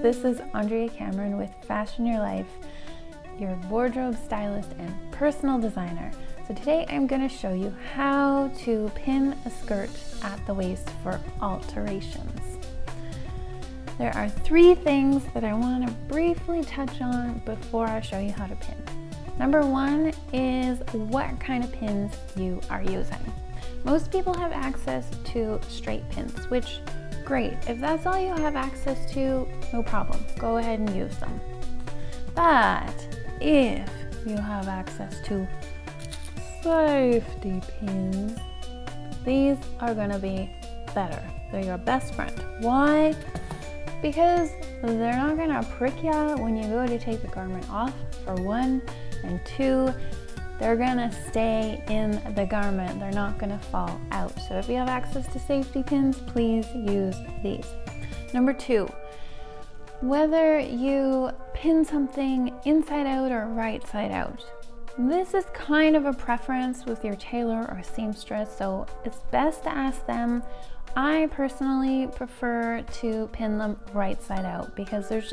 this is Andrea Cameron with Fashion Your Life, your wardrobe stylist and personal designer. So today I'm going to show you how to pin a skirt at the waist for alterations. There are 3 things that I want to briefly touch on before I show you how to pin. Number 1 is what kind of pins you are using. Most people have access to straight pins, which great. If that's all you have access to, no problem. Go ahead and use them. But if you have access to safety pins, these are going to be better. They're your best friend. Why? Because they're not going to prick you when you go to take the garment off, for 1, and 2, they're gonna stay in the garment. They're not gonna fall out. So if you have access to safety pins, please use these. Number 2, whether you pin something inside out or right side out. This is kind of a preference with your tailor or seamstress, so it's best to ask them. I personally prefer to pin them right side out because there's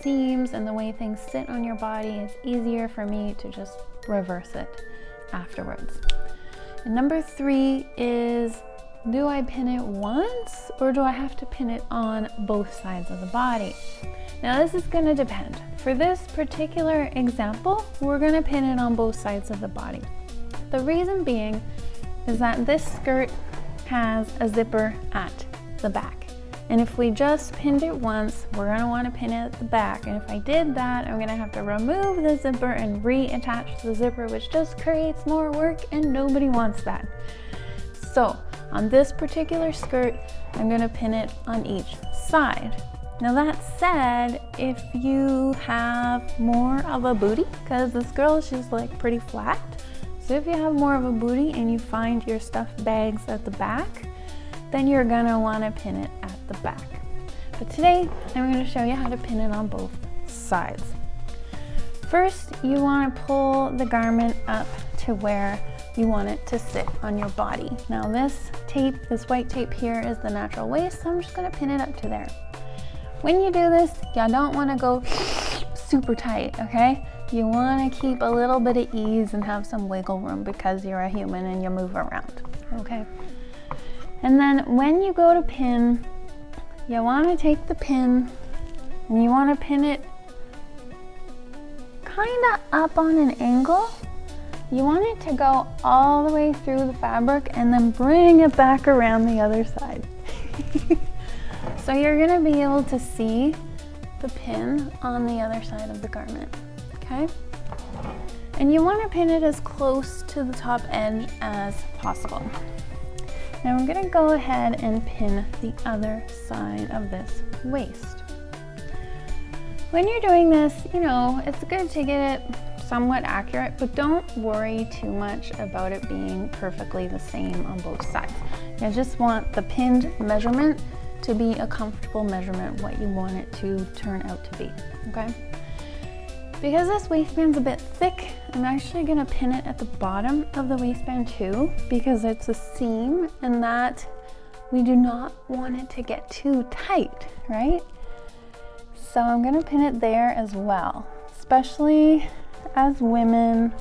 seams and the way things sit on your body, it's easier for me to just reverse it afterwards. And number 3 is, do I pin it once or do I have to pin it on both sides of the body? Now this is going to depend. For this particular example, we're going to pin it on both sides of the body. The reason being is that this skirt has a zipper at the back. And if we just pinned it once, we're going to want to pin it at the back. And if I did that, I'm going to have to remove the zipper and reattach the zipper, which just creates more work and nobody wants that. So on this particular skirt, I'm going to pin it on each side. Now that said, if you have more of a booty, because this girl, she's like pretty flat. So if you have more of a booty and you find your stuffed bags at the back, then you're going to want to pin it at the back. But today I'm going to show you how to pin it on both sides. First, you want to pull the garment up to where you want it to sit on your body. Now this white tape here is the natural waist, so I'm just going to pin it up to there. When you do this, you don't want to go super tight, okay? You want to keep a little bit of ease and have some wiggle room because you're a human and you move around, okay? And then when you go to pin, you want to take the pin and you want to pin it kind of up on an angle. You want it to go all the way through the fabric and then bring it back around the other side. So you're going to be able to see the pin on the other side of the garment, okay? And you want to pin it as close to the top edge as possible. Now I'm going to go ahead and pin the other side of this waist. When you're doing this, it's good to get it somewhat accurate, but don't worry too much about it being perfectly the same on both sides. You just want the pinned measurement to be a comfortable measurement, what you want it to turn out to be, okay? Because this waistband's a bit thick, I'm actually going to pin it at the bottom of the waistband too, because it's a seam and that we do not want it to get too tight, right? So I'm going to pin it there as well. Especially as women,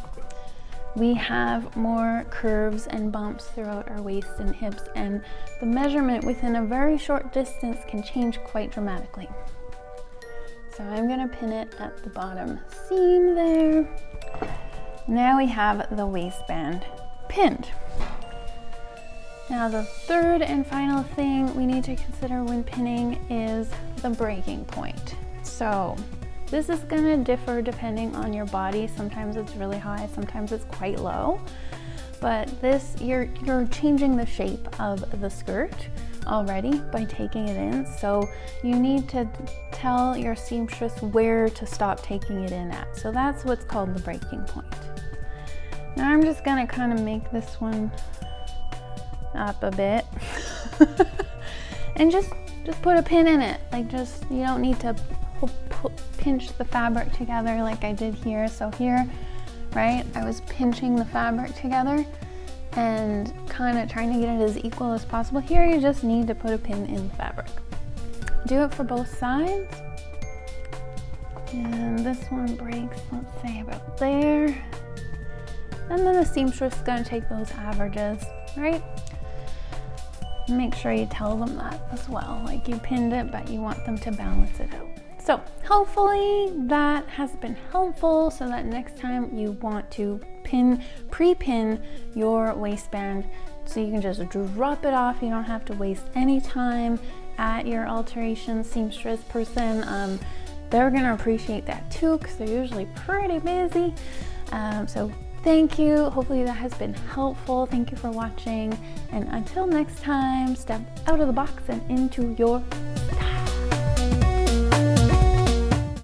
we have more curves and bumps throughout our waist and hips, and the measurement within a very short distance can change quite dramatically. So I'm going to pin it at the bottom seam there. Now we have the waistband pinned. Now the third and final thing we need to consider when pinning is the breaking point. So this is going to differ depending on your body. Sometimes it's really high, sometimes it's quite low. But this, you're changing the shape of the skirt already by taking it in. So you need to tell your seamstress where to stop taking it in at. So that's what's called the breaking point. Now I'm just gonna kind of make this one up a bit and just put a pin in it. Like you don't need to pinch the fabric together like I did here. So here, right, I was pinching the fabric together and kind of trying to get it as equal as possible. Here you just need to put a pin in the fabric. do it for both sides. And this one breaks, let's say about there. And then the seamstress is going to take those averages, right? Make sure you tell them that as well, like you pinned it, but you want them to balance it out. So hopefully that has been helpful, so that next time you want to pre-pin your waistband, so you can just drop it off. You don't have to waste any time at your alteration seamstress person. They're gonna appreciate that too, because they're usually pretty busy. So thank you. Hopefully that has been helpful. Thank you for watching. And until next time, step out of the box and into your